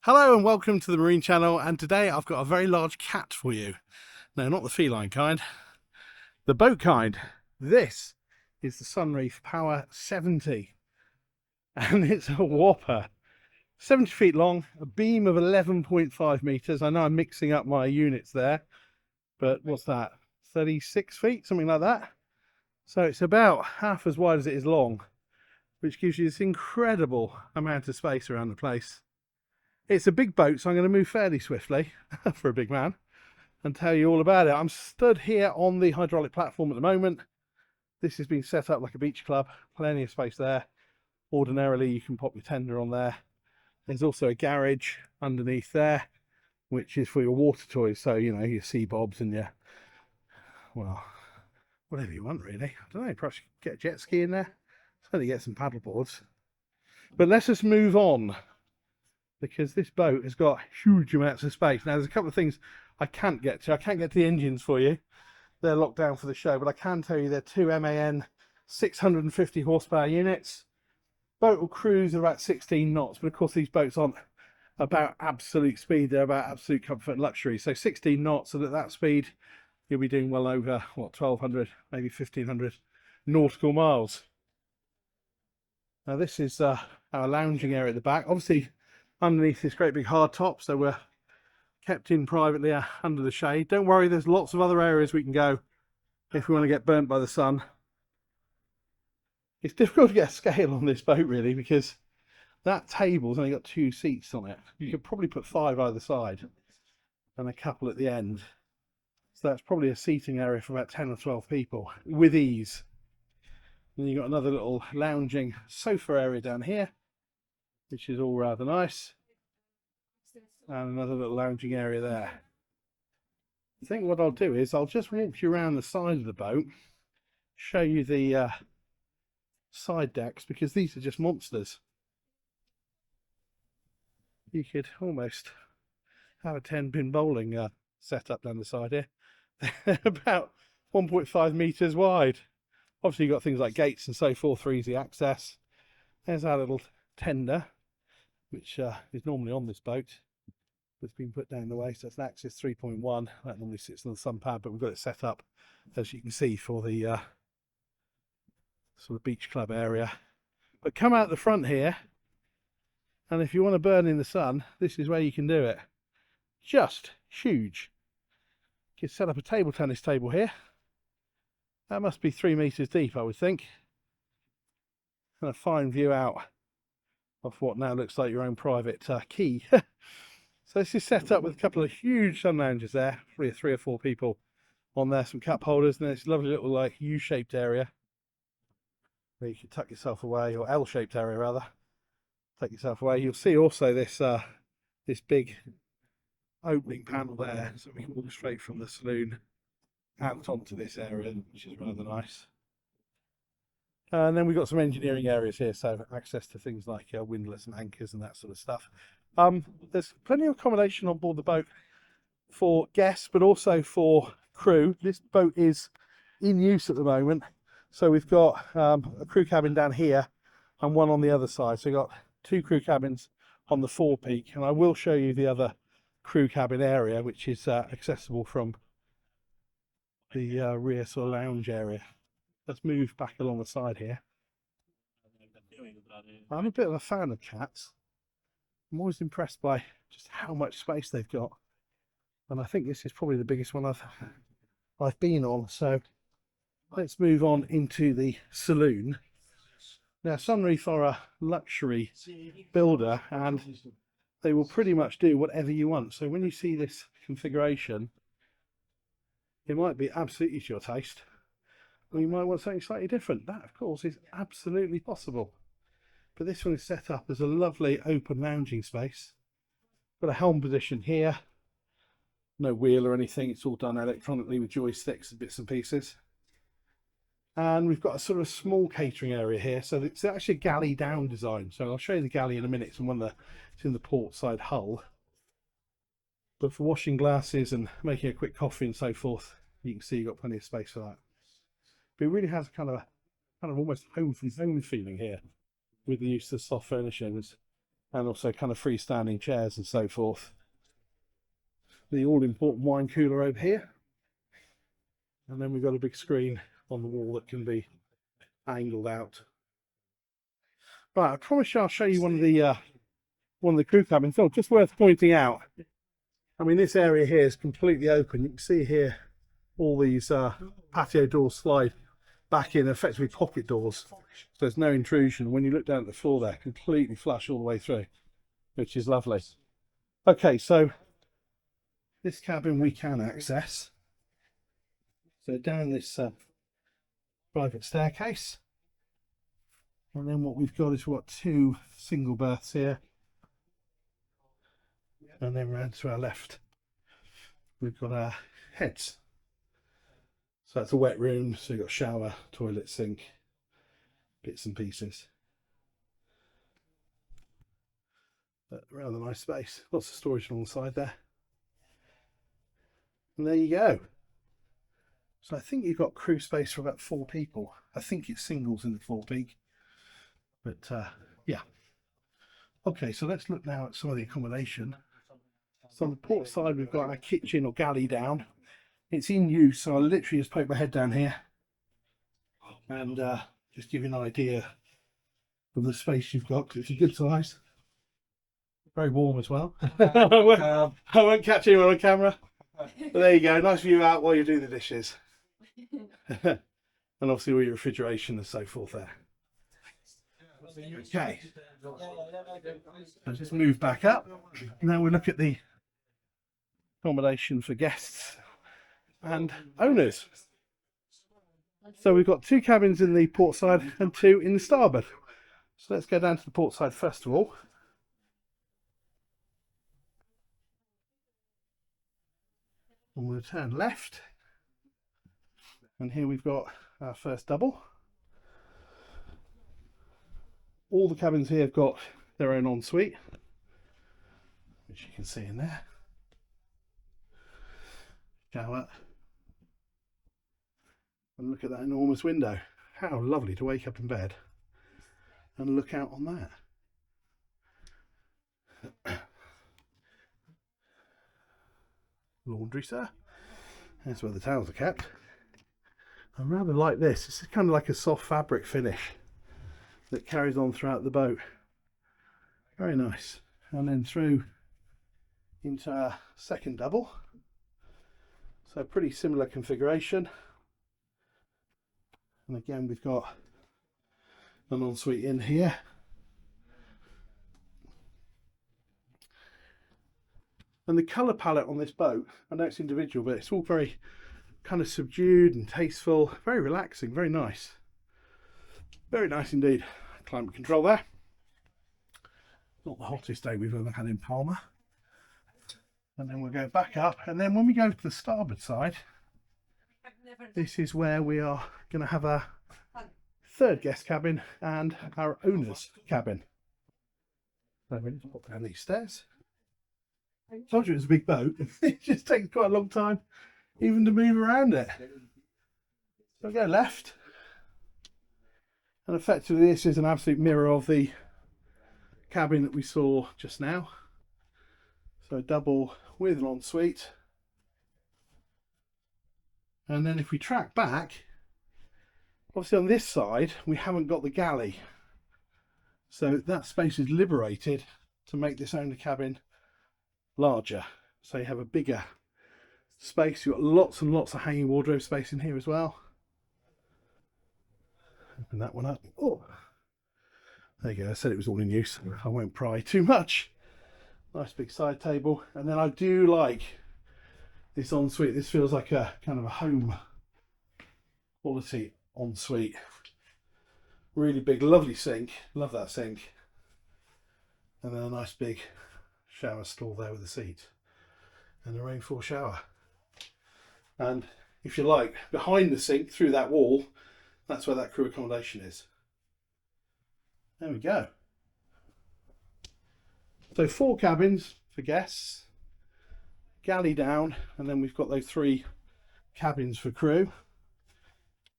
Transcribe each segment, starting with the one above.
Hello and welcome to the Marine Channel, and today I've got a very large cat for you. No, not the feline kind, the boat kind. This is the Sunreef Power 70 and it's a whopper. 70 feet long, a beam of 11.5 meters. I know I'm mixing up my units there, but what's that, 36 feet, something like that. So it's about half as wide as it is long, which gives you this incredible amount of space around the place. It's a big boat, so I'm going to move fairly swiftly for a big man and tell you all about it. I'm stood here on the hydraulic platform at the moment. This has been set up like a beach club, plenty of space there. Ordinarily, you can pop your tender on there. There's also a garage underneath there, which is for your water toys. So, you know, your sea bobs and your, well, whatever you want, really. I don't know, perhaps you get a jet ski in there. Certainly get some paddle boards. But let's just move on, because this boat has got huge amounts of space. Now, there's a couple of things I can't get to. I can't get to the engines for you. They're locked down for the show, but I can tell you they're two MAN 650 horsepower units. Boat will cruise at about 16 knots, but of course these boats aren't about absolute speed, they're about absolute comfort and luxury. So 16 knots, and at that speed, you'll be doing well over, what, 1,200, maybe 1,500 nautical miles. Now this is our lounging area at the back. Obviously, underneath this great big hard top, so we're kept in privately under the shade. Don't worry, there's lots of other areas we can go if we want to get burnt by the sun. It's difficult to get a scale on this boat, really, because that table's only got 2 seats on it. You could probably put 5 either side and a couple at the end, so that's probably a seating area for about 10 or 12 people with ease. And you've got another little lounging sofa area down here, which is all rather nice, and another little lounging area there. I think what I'll do is I'll just walk you around the side of the boat, show you the side decks, because these are just monsters. You could almost have a 10-pin bowling set up down the side here. They're about 1.5 meters wide. Obviously you've got things like gates and so forth for easy access. There's our little tender, which is normally on this boat. It's been put down the way, so it's an Axis 3.1. That normally sits on the sun pad, but we've got it set up, as you can see, for the sort of beach club area. But come out the front here, and if you want to burn in the sun, this is where you can do it. Just huge. You can set up a table tennis table here. That must be 3 meters deep, I would think. And a fine view out of what now looks like your own private quay. So this is set up with a couple of huge sun lounges there, three or four people on there, some cup holders, and this lovely little like U-shaped area where you can tuck yourself away, or L-shaped area rather, tuck yourself away. You'll see also this this big opening panel there, so we can walk straight from the saloon out onto this area, which is rather nice. And then we've got some engineering areas here, so access to things like windlass and anchors and that sort of stuff. There's plenty of accommodation on board the boat for guests, but also for crew. This boat is in use at the moment, so we've got a crew cabin down here and one on the other side. So we've got 2 crew cabins on the forepeak, and I will show you the other crew cabin area, which is accessible from the rear sort of lounge area. Let's move back along the side here. I'm a bit of a fan of cats. I'm always impressed by just how much space they've got, and I think this is probably the biggest one I've been on. So let's move on into the saloon. Now, Sunreef are a luxury builder, and they will pretty much do whatever you want. So when you see this configuration, it might be absolutely to your taste, or you might want something slightly different. That, of course, is absolutely possible. But this one is set up as a lovely open lounging space. Got a helm position here, no wheel or anything. It's all done electronically with joysticks and bits and pieces. And we've got a sort of small catering area here, so it's actually a galley down design. So I'll show you the galley in a minute. It's in the port side hull. But for washing glasses and making a quick coffee and so forth, you can see you've got plenty of space for that. But it really has kind of almost home from home feeling here, with the use of soft furnishings. and also kind of freestanding chairs and so forth. The all-important wine cooler over here, and then we've got a big screen on the wall that can be angled out. Right, I promise you I'll show you one of the crew cabins. So just worth pointing out, I mean, this area here is completely open. You can see here all these patio doors slide back in, effectively pocket doors, so there's no intrusion. When you look down at the floor there, completely flush all the way through, which is lovely. Okay, so this cabin we can access. So down this private staircase, and then what we've got is what, 2 single berths here, and then round to our left we've got our heads. So that's a wet room, so you've got shower, toilet, sink, bits and pieces. But rather nice space, lots of storage along the side there. And there you go. So I think you've got crew space for about 4 people. I think it's singles in the forepeak. But yeah. Okay, so let's look now at some of the accommodation. So on the port side we've got our kitchen or galley down. It's in use, so I'll literally just poke my head down here and just give you an idea of the space you've got, because it's a good size. Very warm as well. I won't catch anyone on camera. But there you go, nice view out while you're doing the dishes. And obviously all your refrigeration and so forth there. Okay, so just move back up. Now we look at the accommodation for guests and owners. So we've got 2 cabins in the port side and 2 in the starboard. So let's go down to the port side first of all. And we'll turn left. And here we've got our first double. All the cabins here have got their own ensuite, which you can see in there. Shower. And look at that enormous window. How lovely to wake up in bed and look out on that. Laundry, sir. That's where the towels are kept. I rather like this. This is kind of like a soft fabric finish that carries on throughout the boat. Very nice. And then through into our second double. So pretty similar configuration. And again we've got an ensuite in here. And the colour palette on this boat, I know it's individual, but it's all very kind of subdued and tasteful, very relaxing, very nice. Very nice indeed. Climate control there. Not the hottest day we've ever had in Palma. And then we'll go back up, and then when we go to the starboard side, this is where we are going to have our 3rd guest cabin and our owner's cabin. So we need to pop down these stairs. I told you it was a big boat. It just takes quite a long time even to move around it. So I'll go left. And effectively this is an absolute mirror of the cabin that we saw just now. So a double with an ensuite. And then if we track back, obviously on this side we haven't got the galley. So that space is liberated to make this owner cabin larger, so you have a bigger space. You've got lots and lots of hanging wardrobe space in here as well. Open that one up. Oh, there you go. I said it was all in use. I won't pry too much. Nice big side table, and then I do like this ensuite. This feels like a kind of a home quality ensuite. Really big, lovely sink. Love that sink. And then a nice big shower stall there with a seat and a rainfall shower. And if you like, behind the sink through that wall, that's where that crew accommodation is. There we go. So 4 cabins for guests, galley down, and then we've got those 3 cabins for crew.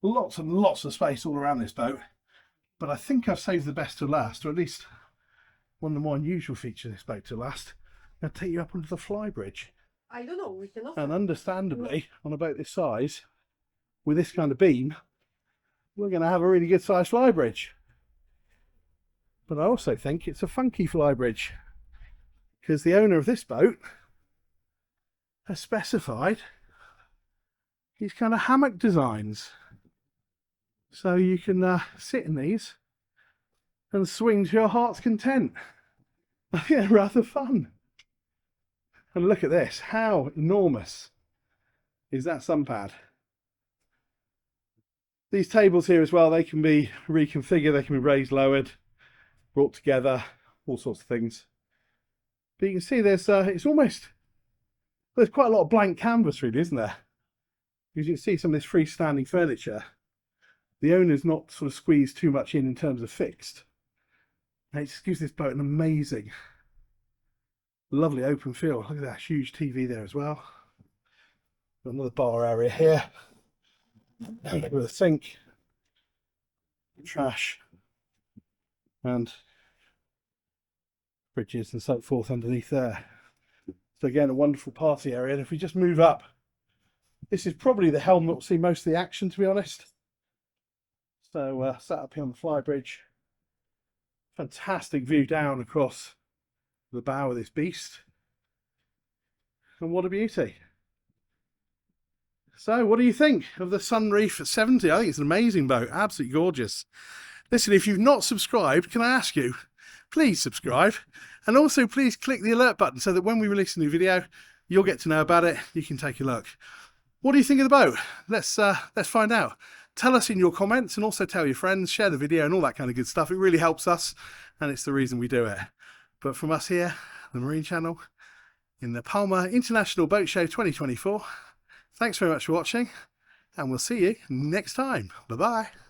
Lots and lots of space all around this boat, but I think I've saved the best to last, or at least one of the more unusual features of this boat to last. I'll take you up onto the Flybridge. I don't know, we cannot. And understandably, on a boat this size, with this kind of beam, we're going to have a really good sized Flybridge. But I also think it's a funky Flybridge, because the owner of this boat has specified these kind of hammock designs. So you can sit in these and swing to your heart's content. I think they're rather fun. And look at this, how enormous is that sun pad? These tables here as well, they can be reconfigured, they can be raised, lowered, brought together, all sorts of things. But you can see there's there's quite a lot of blank canvas really, isn't there? Because you can see some of this freestanding furniture. The owner's not sort of squeezed too much in terms of fixed. And it just gives this boat an amazing, lovely open feel. Look at that huge TV there as well. Got another bar area here with a sink, trash, and fridges and so forth underneath there. So again, a wonderful party area. And if we just move up, this is probably the helm that will see most of the action, to be honest. So sat up here on the Flybridge, fantastic view down across the bow of this beast, and what a beauty. So what do you think of the Sunreef 70? I think it's an amazing boat, absolutely gorgeous. Listen, if you've not subscribed, can I ask you, please subscribe, and also please click the alert button so that when we release a new video, you'll get to know about it. You can take a look. What do you think of the boat? Let's find out. Tell us in your comments, and also tell your friends, share the video and all that kind of good stuff. It really helps us, and it's the reason we do it. But from us here, the Marine Channel, in the Palma International Boat Show 2024, thanks very much for watching, and we'll see you next time. Bye-bye.